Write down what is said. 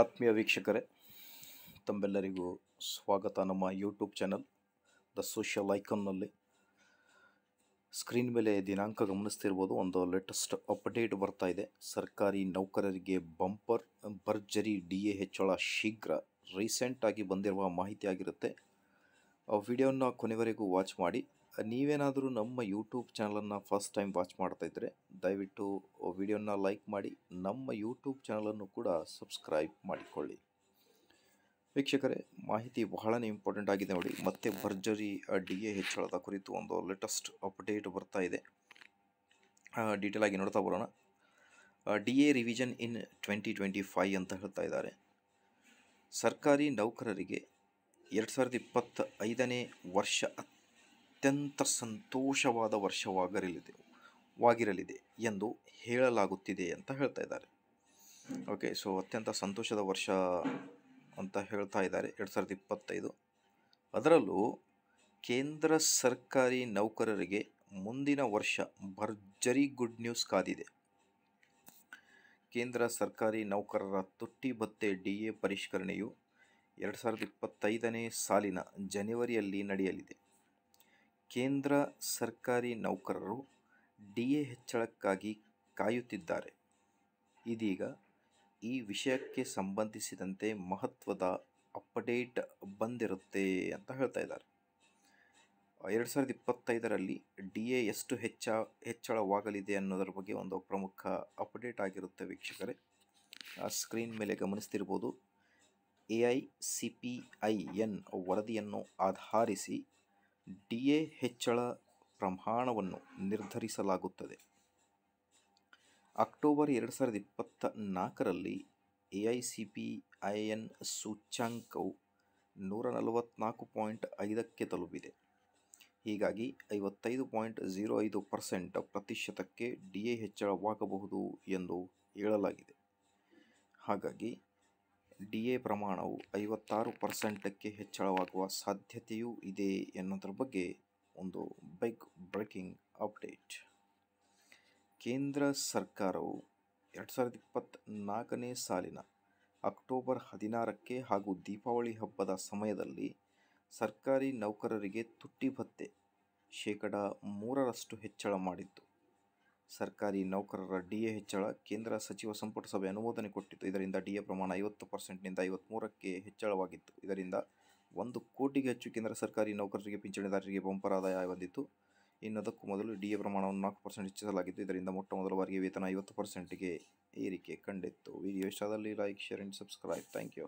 ಆತ್ಮೀಯ ವೀಕ್ಷಕರೇ, ತಮ್ಮೆಲ್ಲರಿಗೂ ಸ್ವಾಗತ. ನಮ್ಮ ಯೂಟ್ಯೂಬ್ ಚಾನಲ್ ದ ಸೋಷಿಯಲ್ ಐಕಾನ್ನಲ್ಲಿ ಸ್ಕ್ರೀನ್ ಮೇಲೆ ದಿನಾಂಕ ಗಮನಿಸ್ತಿರ್ಬೋದು. ಒಂದು ಲೇಟೆಸ್ಟ್ ಅಪ್ಡೇಟ್ ಬರ್ತಾ ಇದೆ. ಸರ್ಕಾರಿ ನೌಕರರಿಗೆ ಬಂಪರ್ ಭರ್ಜರಿ DA ಹೆಚ್ಚಳ ಶೀಘ್ರ. ರೀಸೆಂಟಾಗಿ ಬಂದಿರುವ ಮಾಹಿತಿ ಆಗಿರುತ್ತೆ. ವಿಡಿಯೋನ ಕೊನೆವರೆಗೂ ವಾಚ್ ಮಾಡಿ. ನೀವೇನಾದರೂ ನಮ್ಮ ಯೂಟ್ಯೂಬ್ ಚಾನಲನ್ನು ಫಸ್ಟ್ ಟೈಮ್ ವಾಚ್ ಮಾಡ್ತಾ ಇದ್ದರೆ ದಯವಿಟ್ಟು ವಿಡಿಯೋನ ಲೈಕ್ ಮಾಡಿ, ನಮ್ಮ ಯೂಟ್ಯೂಬ್ ಚಾನಲನ್ನು ಕೂಡ ಸಬ್ಸ್ಕ್ರೈಬ್ ಮಾಡಿಕೊಳ್ಳಿ. ವೀಕ್ಷಕರೇ, ಮಾಹಿತಿ ಬಹಳನೇ ಇಂಪಾರ್ಟೆಂಟ್ ಆಗಿದೆ ನೋಡಿ. ಮತ್ತೆ ಭರ್ಜರಿ DA ಹೆಚ್ಚಳದ ಕುರಿತು ಒಂದು ಲೇಟೆಸ್ಟ್ ಅಪ್ಡೇಟ್ ಬರ್ತಾ ಇದೆ. ಡೀಟೇಲ್ ಆಗಿ ನೋಡ್ತಾ ಬರೋಣ. DA ರಿವಿಷನ್ ಇನ್ 2025 ಅಂತ ಹೇಳ್ತಾ ಇದ್ದಾರೆ. ಸರ್ಕಾರಿ ನೌಕರರಿಗೆ 2025ನೇ ವರ್ಷ ಅತ್ಯಂತ ಸಂತೋಷವಾದ ವರ್ಷವಾಗಿರಲಿದೆ ಎಂದು ಹೇಳಲಾಗುತ್ತಿದೆ ಅಂತ ಹೇಳ್ತಾ ಇದ್ದಾರೆ. ಓಕೆ, ಸೊ ಅತ್ಯಂತ ಸಂತೋಷದ ವರ್ಷ ಅಂತ ಹೇಳ್ತಾ ಇದ್ದಾರೆ 2025. ಅದರಲ್ಲೂ ಕೇಂದ್ರ ಸರ್ಕಾರಿ ನೌಕರರಿಗೆ ಮುಂದಿನ ವರ್ಷ ಭರ್ಜರಿ ಗುಡ್ ನ್ಯೂಸ್ ಕಾದಿದೆ. ಕೇಂದ್ರ ಸರ್ಕಾರಿ ನೌಕರರ ತುಟ್ಟಿ ಭತ್ಯೆ DA ಪರಿಷ್ಕರಣೆಯು 2025ನೇ ಸಾಲಿನ ಜನವರಿಯಲ್ಲಿ ನಡೆಯಲಿದೆ. ಕೇಂದ್ರ ಸರ್ಕಾರಿ ನೌಕರರು DA ಹೆಚ್ಚಳಕ್ಕಾಗಿ ಕಾಯುತ್ತಿದ್ದಾರೆ. ಇದೀಗ ಈ ವಿಷಯಕ್ಕೆ ಸಂಬಂಧಿಸಿದಂತೆ ಮಹತ್ವದ ಅಪ್ಡೇಟ್ ಬಂದಿರುತ್ತೆ ಅಂತ ಹೇಳ್ತಾ ಇದ್ದಾರೆ. 2025ರಲ್ಲಿ DA ಎಷ್ಟು ಹೆಚ್ಚಳವಾಗಲಿದೆ ಅನ್ನೋದರ ಬಗ್ಗೆ ಒಂದು ಪ್ರಮುಖ ಅಪ್ಡೇಟ್ ಆಗಿರುತ್ತೆ ವೀಕ್ಷಕರೇ. ಸ್ಕ್ರೀನ್ ಮೇಲೆ ಗಮನಿಸ್ತಿರ್ಬೋದು. AICPIN ವರದಿಯನ್ನು ಆಧರಿಸಿ DA ಹೆಚ್ಚಳ ಪ್ರಮಾಣವನ್ನು ನಿರ್ಧರಿಸಲಾಗುತ್ತದೆ. ಅಕ್ಟೋಬರ್ 2024ರಲ್ಲಿ AICPIN ಸೂಚ್ಯಂಕವು 144.5ಕ್ಕೆ ತಲುಪಿದೆ. ಹೀಗಾಗಿ 55.05% ಪ್ರತಿಶತಕ್ಕೆ DA ಹೆಚ್ಚಳವಾಗಬಹುದು ಎಂದು ಹೇಳಲಾಗಿದೆ. ಹಾಗಾಗಿ DA ಪ್ರಮಾಣವು 56%ಕ್ಕೆ ಹೆಚ್ಚಳವಾಗುವ ಸಾಧ್ಯತೆಯೂ ಇದೆ ಎನ್ನುವುದರ ಬಗ್ಗೆ ಒಂದು ಬಿಗ್ ಬ್ರೇಕಿಂಗ್ ಅಪ್ಡೇಟ್. ಕೇಂದ್ರ ಸರ್ಕಾರವು 2024ನೇ ಸಾಲಿನ ಅಕ್ಟೋಬರ್ 16ಕ್ಕೆ ಹಾಗೂ ದೀಪಾವಳಿ ಹಬ್ಬದ ಸಮಯದಲ್ಲಿ ಸರ್ಕಾರಿ ನೌಕರರಿಗೆ ತುಟ್ಟಿ ಭತ್ಯೆ 3% ಹೆಚ್ಚಳ ಮಾಡಿತ್ತು. ಸರ್ಕಾರಿ ನೌಕರರ DA ಹೆಚ್ಚಳ ಕೇಂದ್ರ ಸಚಿವ ಸಂಪುಟ ಸಭೆ ಅನುಮೋದನೆ ಕೊಟ್ಟಿತ್ತು. ಇದರಿಂದ DA ಪ್ರಮಾಣ 50%ನಿಂದ 53ಕ್ಕೆ ಹೆಚ್ಚಳವಾಗಿತ್ತು. ಇದರಿಂದ 1 ಕೋಟಿಗೆ ಹೆಚ್ಚು ಕೇಂದ್ರ ಸರ್ಕಾರಿ ನೌಕರರಿಗೆ ಪಿಂಚಣಿದಾರರಿಗೆ ಬಂಪರ್ ಆದಾಯ ಬಂದಿತ್ತು. ಅದಕ್ಕೂ ಮೊದಲು DA ಪ್ರಮಾಣವನ್ನು 4% ಹೆಚ್ಚಿಸಲಾಗಿತ್ತು. ಇದರಿಂದ ಮೊಟ್ಟ ಮೊದಲ ಬಾರಿಗೆ ವೇತನ 50%ಗೆ ಏರಿಕೆ ಕಂಡಿತ್ತು. ವಿಡಿಯೋ ಇಷ್ಟದಲ್ಲಿ like, share and subscribe. Thank you.